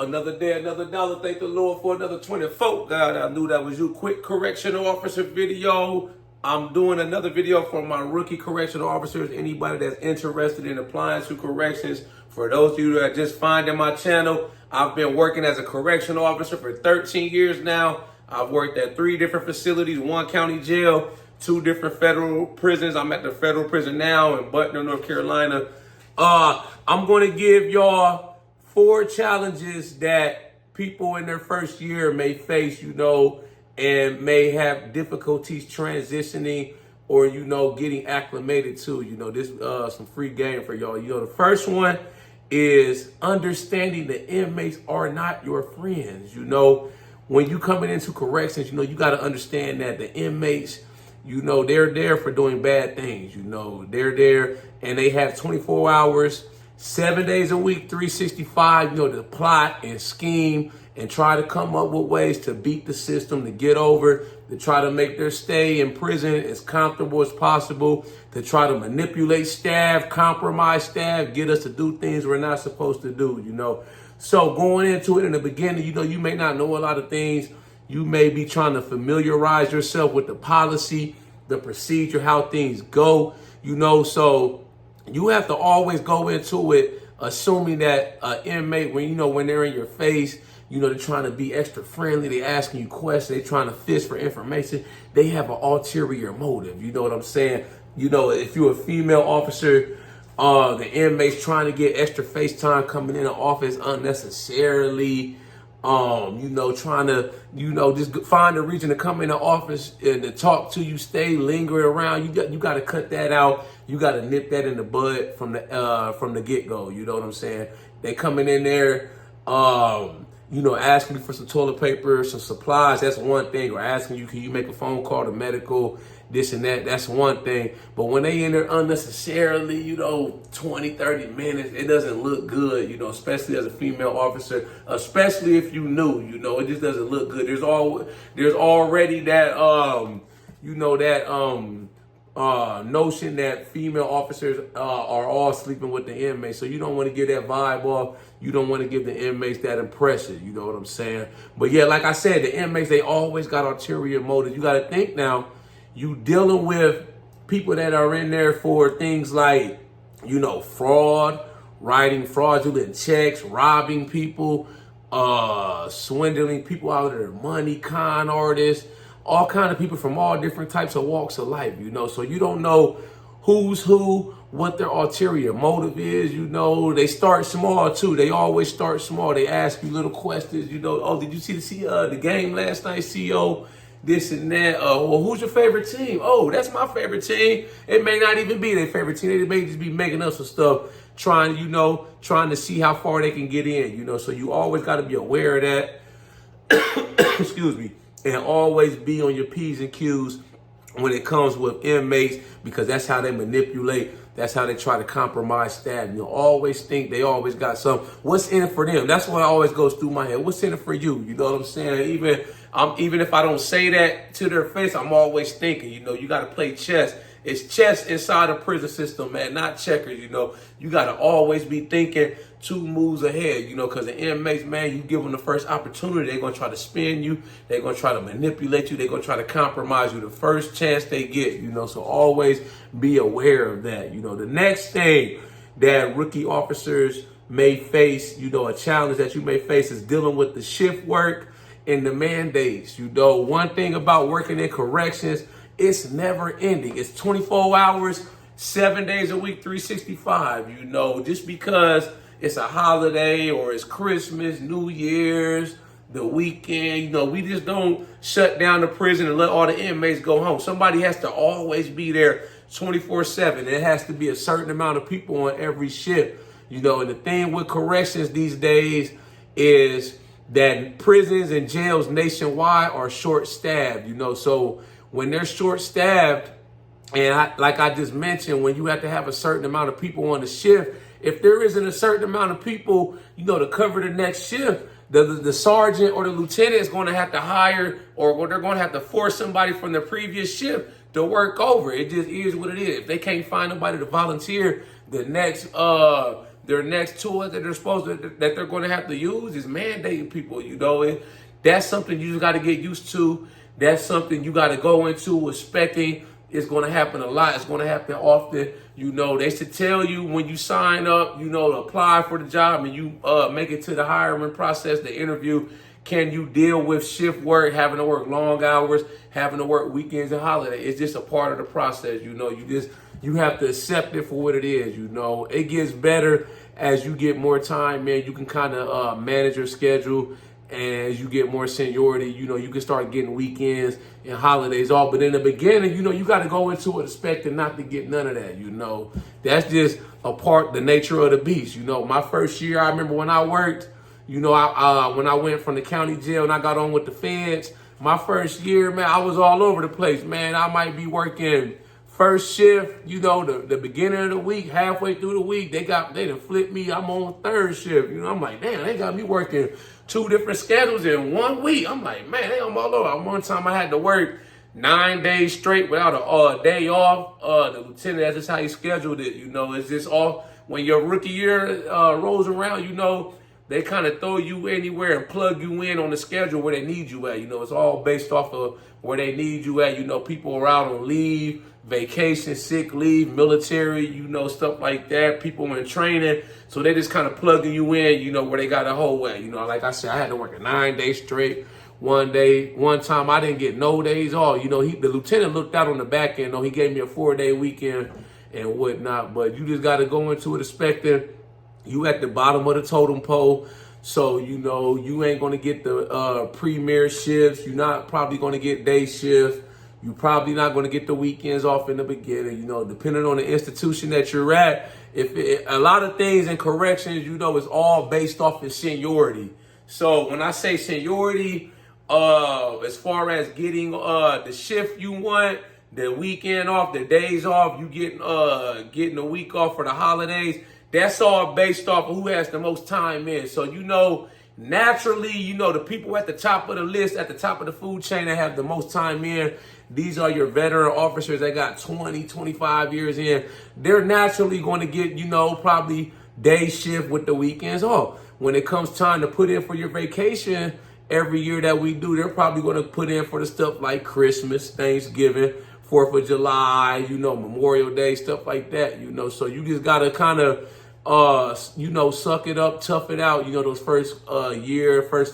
Another day, another dollar. Thank the Lord for another 24. God, I knew that was you. Quick correctional officer video. I'm doing another video for my rookie correctional officers. Anybody that's interested in applying to corrections. For those of you that are just finding my channel, I've been working as a correctional officer for 13 years now. I've worked at 3 different facilities, 1 county jail, 2 different federal prisons. I'm at the federal prison now in Butner, North Carolina. I'm going to give y'all 4 challenges that people in their first year may face, and may have difficulties transitioning or, getting acclimated to. This some free game for y'all. The first one is understanding the inmates are not your friends. When you coming into corrections, you got to understand that the inmates, they're there for doing bad things. They're there and they have 24 hours, 7 days a week, 365, to plot and scheme and try to come up with ways to beat the system, to get over, to try to make their stay in prison as comfortable as possible, to try to manipulate staff, compromise staff, get us to do things we're not supposed to do, So going into it in the beginning, you may not know a lot of things. You may be trying to familiarize yourself with the policy, the procedure, how things go, so you have to always go into it assuming that inmate, when they're in your face, they're trying to be extra friendly. They asking you questions. They trying to fish for information. They have an ulterior motive. You know what I'm saying? If you're a female officer, the inmate's trying to get extra face time coming in the office unnecessarily. Trying to, just find a reason to come in the office and to talk to you, stay, linger around. You got to cut that out. You got to nip that in the bud from the get-go. You know what I'm saying? They coming in there, asking you for some toilet paper, some supplies. That's one thing. Or asking you, can you make a phone call to medical, this and that. That's one thing. But when they in there unnecessarily, 20, 30 minutes, it doesn't look good, especially as a female officer, especially if you new, it just doesn't look good. There's already that, notion that female officers are all sleeping with the inmates. So you don't want to give that vibe off. You don't want to give the inmates that impression. You know what I'm saying? But yeah, like I said, the inmates, they always got ulterior motives. You got to think now, you dealing with people that are in there for things like, fraud, writing fraudulent checks, robbing people, swindling people out of their money, con artists, all kind of people from all different types of walks of life, so you don't know who's who, what their ulterior motive is, they start small too. They always start small. They ask you little questions, oh, did you see the game last night, CO? This and that. Well, who's your favorite team? Oh, that's my favorite team. It may not even be their favorite team. They may just be making up some stuff, trying to see how far they can get in, so you always got to be aware of that. Excuse me. And always be on your P's and Q's when it comes with inmates, because that's how they manipulate. That's how they try to compromise staff. Always think they always got something. What's in it for them? That's what always goes through my head. What's in it for you? You know what I'm saying? Even if I don't say that to their face, I'm always thinking, you got to play chess. It's chess inside the prison system, man, not checkers. You got to always be thinking 2 moves ahead, because the inmates, man, you give them the first opportunity, they're going to try to spin you. They're going to try to manipulate you. They're going to try to compromise you the first chance they get, so always be aware of that. The next thing that rookie officers may face, a challenge that you may face is dealing with the shift work and the mandates. One thing about working in corrections, it's never ending. It's 24 hours, 7 days a week, 365, just because it's a holiday or it's Christmas, New Year's, the weekend, we just don't shut down the prison and let all the inmates go home. Somebody has to always be there 24/7. There has to be a certain amount of people on every shift, and the thing with corrections these days is that prisons and jails nationwide are short-staffed, so when they're short-staffed, and like I just mentioned, when you have to have a certain amount of people on the shift, if there isn't a certain amount of people, to cover the next shift, the sergeant or the lieutenant is going to have to hire, or they're going to have to force somebody from the previous shift to work over. It just is what it is. If they can't find nobody to volunteer, the next their next tool that they're going to have to use is mandating people. That's something you just got to get used to. That's something you got to go into expecting. It's going to happen a lot. It's going to happen often. They should tell you when you sign up, to apply for the job and you make it to the hiring process, the interview. Can you deal with shift work, having to work long hours, having to work weekends and holidays? It's just a part of the process. You have to accept it for what it is. It gets better as you get more time, man. You can kind of manage your schedule. And as you get more seniority, you can start getting weekends and holidays off. But in the beginning, you got to go into it expecting not to get none of that. That's just the nature of the beast. My first year, I remember when I worked, when I went from the county jail and I got on with the feds, my first year, man, I was all over the place, man. I might be working first shift, the beginning of the week, halfway through the week, they done flipped me. I'm on third shift. I'm like, damn, they got me working 2 different schedules in 1 week. I'm like, man, I'm all over. One time I had to work 9 days straight without a day off. The lieutenant, that's just how he scheduled it. It's just all, when your rookie year rolls around, they kind of throw you anywhere and plug you in on the schedule where they need you at. It's all based off of where they need you at. People are out on leave, vacation, sick leave, military, stuff like that. People in training. So they just kind of plugging you in, where they got a whole way. Like I said, I had to work 9 days straight. One time I didn't get no days off. The lieutenant looked out on the back end. He gave me a 4-day weekend and whatnot. But you just got to go into it expecting you at the bottom of the totem pole. So, you ain't going to get the premier shifts. You're not probably going to get day shifts. You're probably not going to get the weekends off in the beginning, depending on the institution that you're at. A lot of things in corrections, it's all based off of seniority. So when I say seniority, as far as getting the shift you want, the weekend off, the days off, you getting a week off for the holidays, that's all based off of who has the most time in. So, naturally, the people at the top of the list, at the top of the food chain that have the most time in, these are your veteran officers that got 20, 25 years in. They're naturally going to get, probably day shift with the weekends off. When it comes time to put in for your vacation every year that we do, they're probably going to put in for the stuff like Christmas, Thanksgiving, 4th of July, Memorial Day, stuff like that, So you just got to kind of, suck it up, tough it out, those first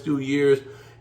few years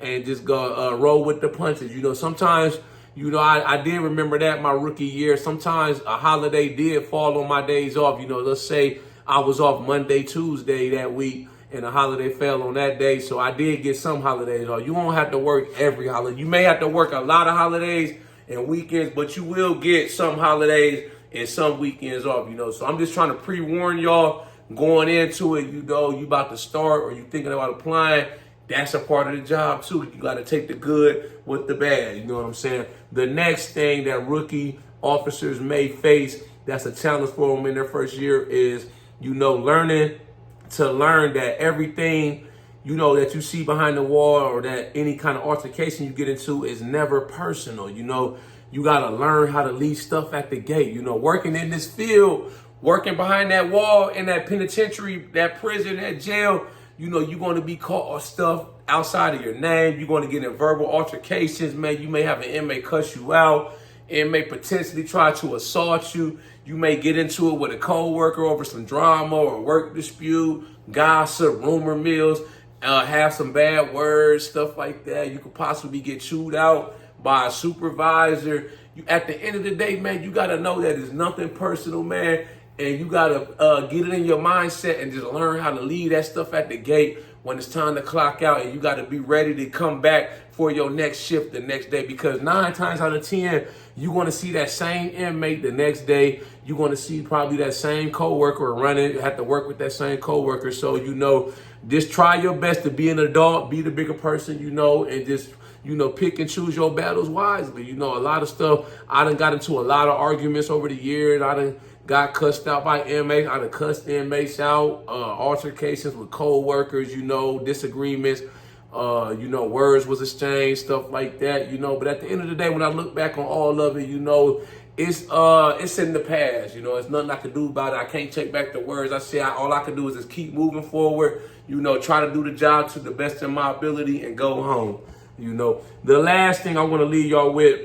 and just go roll with the punches. Sometimes, I did remember that my rookie year. Sometimes a holiday did fall on my days off. Let's say I was off Monday, Tuesday that week and a holiday fell on that day. So I did get some holidays off. You won't have to work every holiday. You may have to work a lot of holidays and weekends, but you will get some holidays and some weekends off, So I'm just trying to pre-warn y'all going into it, you about to start or you thinking about applying. That's a part of the job too. You got to take the good with the bad. You know what I'm saying? The next thing that rookie officers may face that's a challenge for them in their first year is, learn that everything, that you see behind the wall or that any kind of altercation you get into is never personal. You got to learn how to leave stuff at the gate. Working in this field, working behind that wall in that penitentiary, that prison, that jail, you're going to be caught stuff outside of your name. You're going to get in verbal altercations, man. You may have an inmate cuss you out. Inmate potentially try to assault you. You may get into it with a coworker over some drama or work dispute, gossip, rumor mills, have some bad words, stuff like that. You could possibly get chewed out by a supervisor. At the end of the day, man, you got to know that it's nothing personal, man. And you got to get it in your mindset and just learn how to leave that stuff at the gate when it's time to clock out. And you got to be ready to come back for your next shift the next day. Because 9 times out of 10, you're going to see that same inmate the next day. You're going to see probably that same coworker have to work with that same coworker. So, just try your best to be an adult, be the bigger person, and just, pick and choose your battles wisely. A lot of stuff, I done got into a lot of arguments over the years. I done got cussed out by inmates. I done cussed inmates out, altercations with co-workers, disagreements, words was exchanged, stuff like that, But at the end of the day, when I look back on all of it, it's in the past. You know, it's nothing I can do about it. I can't take back the words I say. All I can do is just keep moving forward. You know, try to do the job to the best of my ability and go home. You know, the last thing I want to leave y'all with,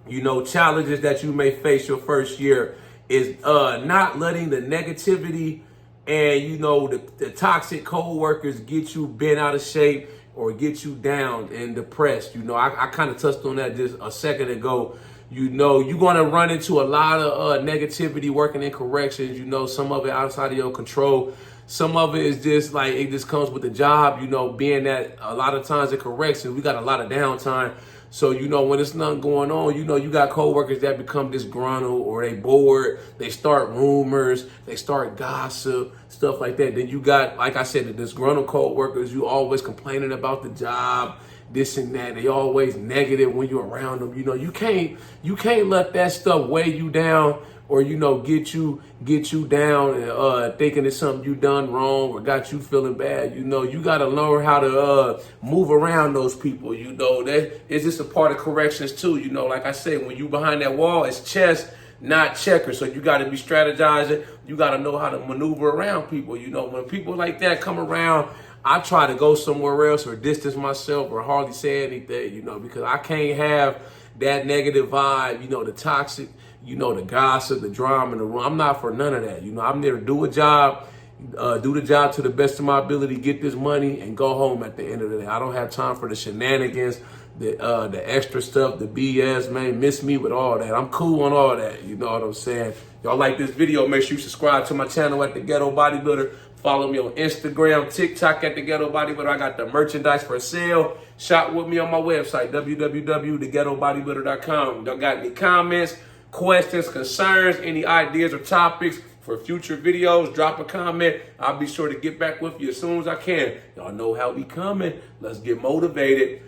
you know, challenges that you may face your first year is not letting the negativity and, you know, the toxic co-workers get you bent out of shape or get you down and depressed. You know, I kind of touched on that just a second ago. You know, you're going to run into a lot of negativity working in corrections. You know, some of it outside of your control. Some of it is just like, it just comes with the job, you know, being that a lot of times in corrections, we got a lot of downtime. So, you know, when there's nothing going on, you know, you got coworkers that become disgruntled or they bored. They start rumors, they start gossip, stuff like that. Then you got, like I said, the disgruntled coworkers, you always complaining about the job, this and that. They always negative when you're around them. You know, you can't let that stuff weigh you down or, you know, get you down and thinking it's something you done wrong or got you feeling bad. You know, you got to learn how to move around those people. You know, that is just a part of corrections too. You know, like I said, when you behind that wall, it's chess, not checkers. So you got to be strategizing. You got to know how to maneuver around people. You know, when people like that come around, I try to go somewhere else or distance myself or hardly say anything, you know, because I can't have that negative vibe, you know, the toxic, you know, the gossip, the drama in the room. I'm not for none of that. You know, I'm there to do a job, do the job to the best of my ability, get this money and go home at the end of the day. I don't have time for the shenanigans, the extra stuff, the BS, man. Miss me with all that. I'm cool on all that. You know what I'm saying? Y'all like this video, make sure you subscribe to my channel at The Ghetto Bodybuilder. Follow me on Instagram, TikTok at The Ghetto Bodybuilder. I got the merchandise for sale. Shop with me on my website, www.theghettobodybuilder.com. Y'all got any comments, questions, concerns, any ideas or topics for future videos? Drop a comment. I'll be sure to get back with you as soon as I can. Y'all know how we coming. Let's get motivated.